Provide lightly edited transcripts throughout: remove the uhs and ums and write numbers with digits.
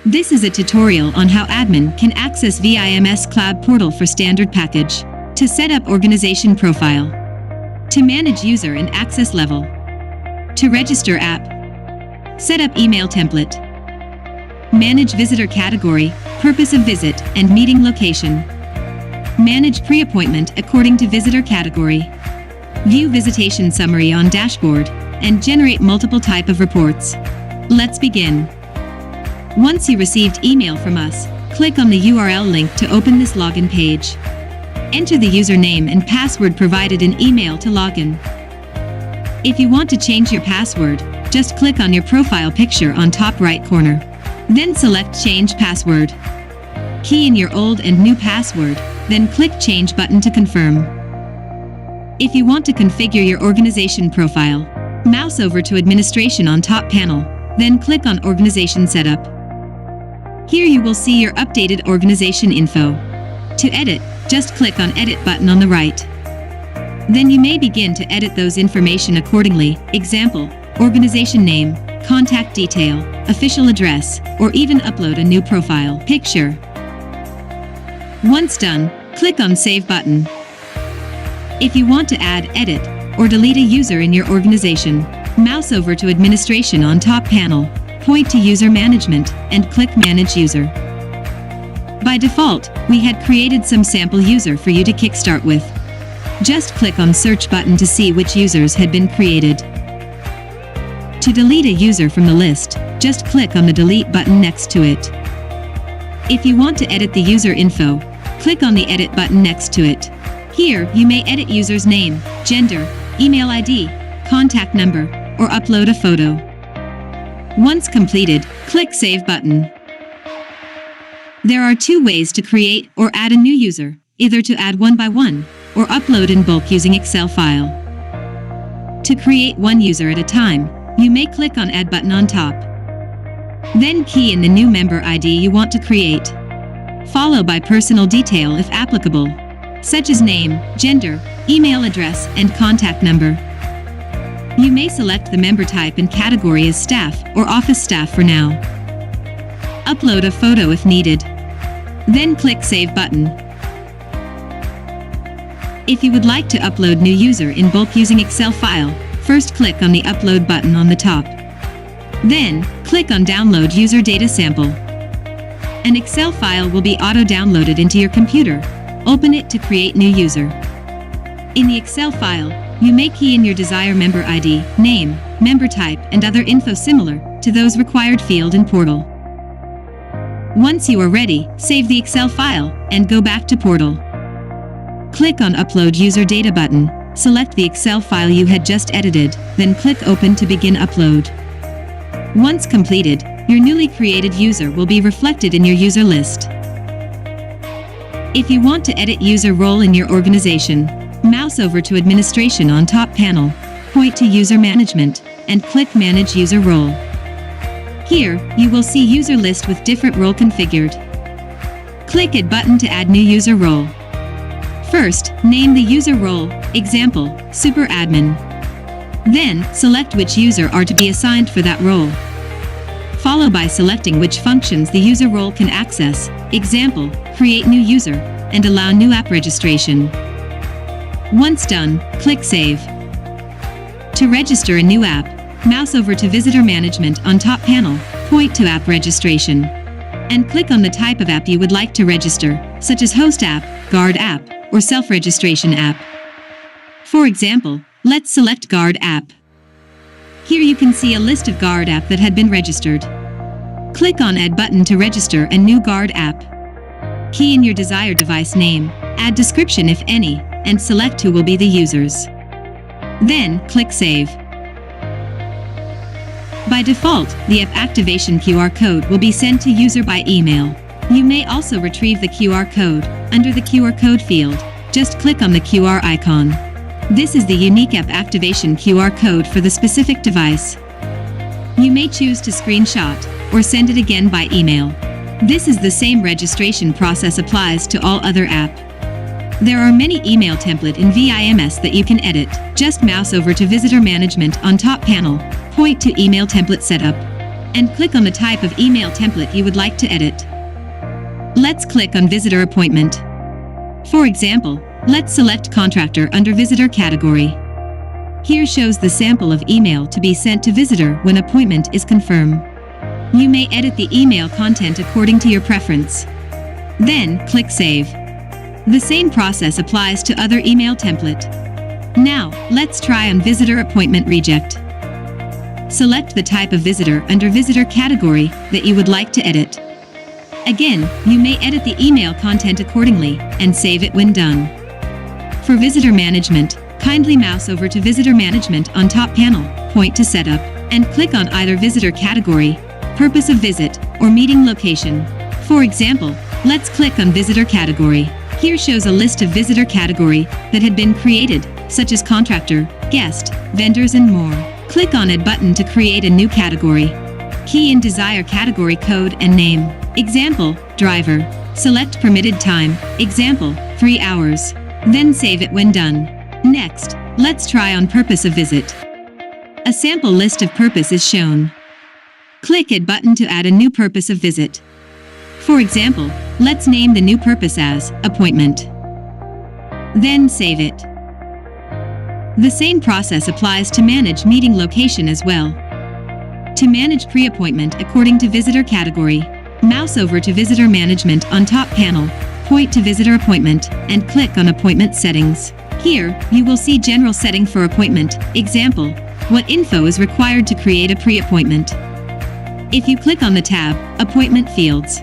This is a tutorial on how admin can access ViMSCloud portal for standard package. To set up organization profile. To manage user and access level. To register app. Set up email template. Manage visitor category, purpose of visit, and meeting location. Manage pre-appointment according to visitor category. View visitation summary on dashboard, and generate multiple type of reports. Let's begin. Once you received email from us, click on the URL link to open this login page. Enter the username and password provided in email to login. If you want to change your password, just click on your profile picture on top right corner. Then select Change Password. Key in your old and new password, then click Change button to confirm. If you want to configure your organization profile, mouse over to Administration on top panel, then click on Organization Setup. Here you will see your updated organization info. To edit, just click on Edit button on the right. Then you may begin to edit those information accordingly, example, organization name, contact detail, official address, or even upload a new profile picture. Once done, click on Save button. If you want to add, edit, or delete a user in your organization, mouse over to Administration on top panel, point to User Management, and click Manage User. By default, we had created some sample user for you to kickstart with. Just click on Search button to see which users had been created. To delete a user from the list, just click on the Delete button next to it. If you want to edit the user info, click on the Edit button next to it. Here, you may edit user's name, gender, email ID, contact number, or upload a photo. Once completed, click Save button. There are two ways to create or add a new user, either to add one by one, or upload in bulk using Excel file. To create one user at a time, you may click on Add button on top. Then key in the new member ID you want to create, followed by personal detail if applicable, such as name, gender, email address, and contact number. You may select the member type and category as staff or office staff for now. Upload a photo if needed. Then click Save button. If you would like to upload new user in bulk using Excel file, first click on the Upload button on the top. Then, click on Download User Data Sample. An Excel file will be auto-downloaded into your computer. Open it to create new user. In the Excel file, you may key in your desired member ID, name, member type, and other info similar to those required field in portal. Once you are ready, save the Excel file and go back to portal. Click on Upload User Data button, select the Excel file you had just edited, then click Open to begin upload. Once completed, your newly created user will be reflected in your user list. If you want to edit user role in your organization, mouse over to Administration on top panel, point to User Management, and click Manage User Role. Here, you will see user list with different role configured. Click Add button to add new user role. First, name the user role, example, Super Admin. Then, select which user are to be assigned for that role. Follow by selecting which functions the user role can access, example, Create New User, and allow new app registration. Once done, click Save. To register a new app, mouse over to Visitor Management on top panel, point to App Registration, and click on the type of app you would like to register, such as Host App, Guard App, or Self-Registration App. For example, let's select Guard App. Here you can see a list of Guard app that had been registered. Click on Add button to register a new Guard app. Key in your desired device name, add description if any, and select who will be the users. Then, click Save. By default, the app activation QR code will be sent to user by email. You may also retrieve the QR code. Under the QR code field, just click on the QR icon. This is the unique app activation QR code for the specific device. You may choose to screenshot or send it again by email. This is the same registration process applies to all other app. There are many email template in ViMS that you can edit. Just mouse over to Visitor Management on top panel, point to Email Template Setup. and click on the type of email template you would like to edit. Let's click on Visitor Appointment. For example, let's select Contractor under Visitor category. Here shows the sample of email to be sent to visitor when appointment is confirmed. You may edit the email content according to your preference. Then, click Save. The same process applies to other email template. Now, let's try on Visitor Appointment Reject. Select the type of visitor under Visitor category that you would like to edit. Again, you may edit the email content accordingly and save it when done. For Visitor Management, kindly mouse over to Visitor Management on top panel, point to Setup, and click on either Visitor category, purpose of visit, or meeting location. For example, let's click on Visitor category. Here shows a list of visitor category that had been created, such as contractor, guest, vendors, and more. Click on Add button to create a new category. Key in desired category code and name. Example, driver. Select permitted time. Example, 3 hours. Then save it when done. Next, let's try on purpose of visit. A sample list of purpose is shown. Click Add button to add a new purpose of visit. For example, let's name the new purpose as appointment. Then save it. The same process applies to manage meeting location as well. To manage pre-appointment according to visitor category, mouse over to Visitor Management on top panel, point to Visitor Appointment, and click on Appointment Settings. Here, you will see General Setting for Appointment. Example, what info is required to create a pre-appointment. If you click on the tab, Appointment Fields,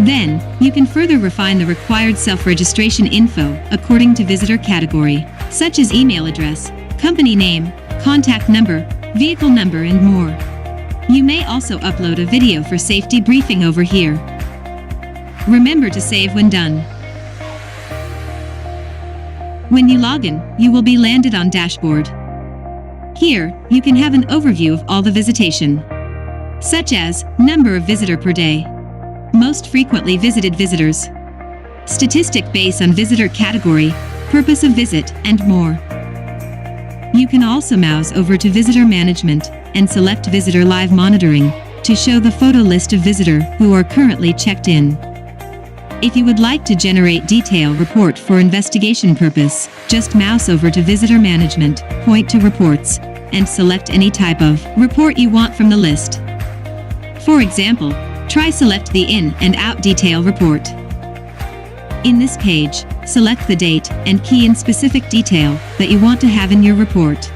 then, you can further refine the required self-registration info according to visitor category, such as email address, company name, contact number, vehicle number, and more. You may also upload a video for safety briefing over here. Remember to save when done. When you log in, you will be landed on Dashboard. Here, you can have an overview of all the visitation, such as number of visitor per day, most frequently visited visitors, statistic based on visitor category, purpose of visit, and more. You can also mouse over to Visitor Management and select Visitor Live Monitoring to show the photo list of visitor who are currently checked in. If you would like to generate detailed report for investigation purpose, just mouse over to Visitor Management, point to Reports, and select any type of report you want from the list. For example, try select the in and out detail report. In this page, select the date and key in specific detail that you want to have in your report.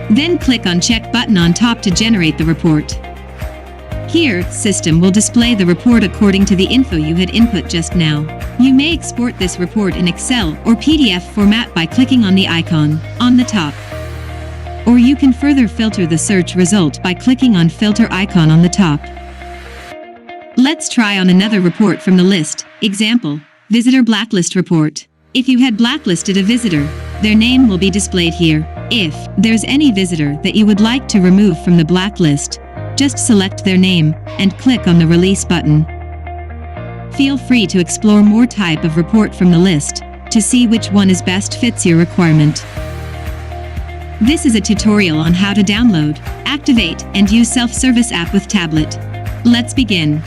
Then click on Check button on top to generate the report. Here, system will display the report according to the info you had input just now. You may export this report in Excel or PDF format by clicking on the icon on the top. Or you can further filter the search result by clicking on Filter icon on the top. Let's try on another report from the list. Example, Visitor Blacklist Report. If you had blacklisted a visitor, their name will be displayed here. If there's any visitor that you would like to remove from the blacklist, just select their name and click on the Release button. Feel free to explore more type of report from the list to see which one is best fits your requirement. This is a tutorial on how to download, activate, and use self-service app with tablet. Let's begin.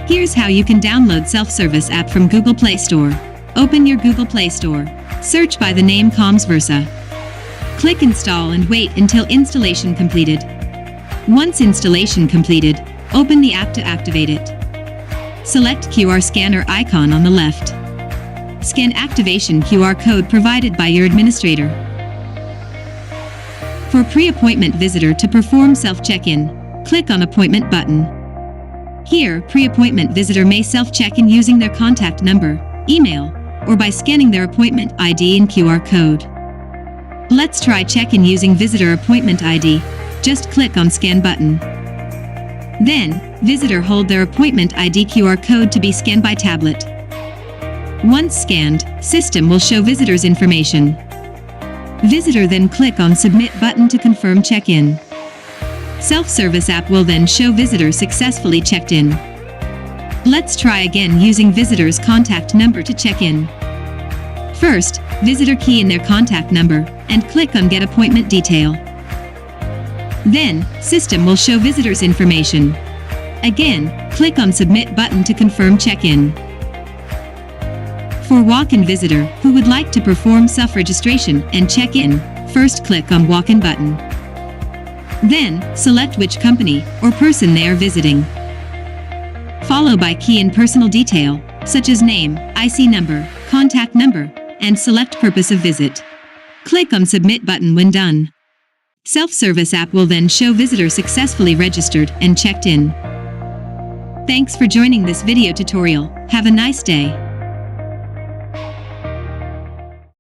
Here's how you can download self-service app from Google Play Store. Open your Google Play Store. Search by the name CALMS Versa. Click Install and wait until installation completed. Once installation completed, open the app to activate it. Select QR scanner icon on the left. Scan activation QR code provided by your administrator. For pre-appointment visitor to perform self-check-in, click on Appointment button. Here, pre-appointment visitor may self-check-in using their contact number, email, or by scanning their appointment ID and QR code. Let's try check-in using visitor appointment ID. Just click on Scan button. Then, visitor hold their appointment ID QR code to be scanned by tablet. Once scanned, system will show visitor's information. Visitor then click on Submit button to confirm check-in. Self-service app will then show visitor successfully checked in. Let's try again using visitor's contact number to check in. First, visitor key in their contact number and click on Get Appointment Detail. Then, System will show visitors information. Again, click on Submit button to confirm check-in. For walk-in visitor who would like to perform self-registration and check-in, first click on Walk-in button. Then, select which company or person they are visiting. Followed by key in personal detail, such as name, IC number, contact number, and select purpose of visit. Click on Submit button when done. Self-service app will then show visitor successfully registered and checked in. Thanks for joining this video tutorial. Have a nice day.